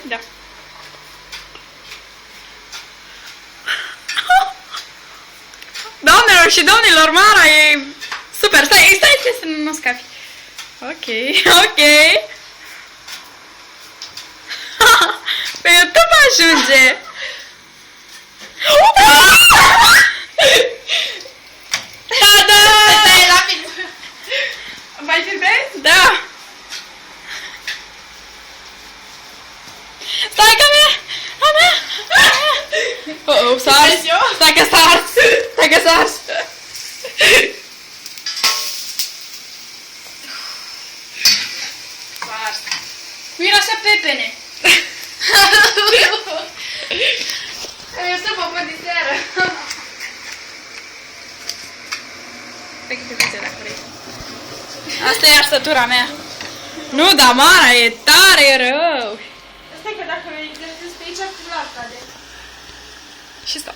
Da. Doamnelor și domnilor, Mara e super. Stai să nu scapi. Ok. Pe YouTube ajunge. Da! Stai, rapid! Mai filmezi? Da! Stai că mea! Oh, sars! Stai că sars! Miroase pepene! Eu să mă pot de seară! Stai că te vezi dacă vrei. Asta e arsătura mea. Nu, dar Mara, e tare rău. Stai că dacă îi găsesc pe aici, clar cade. Și stop.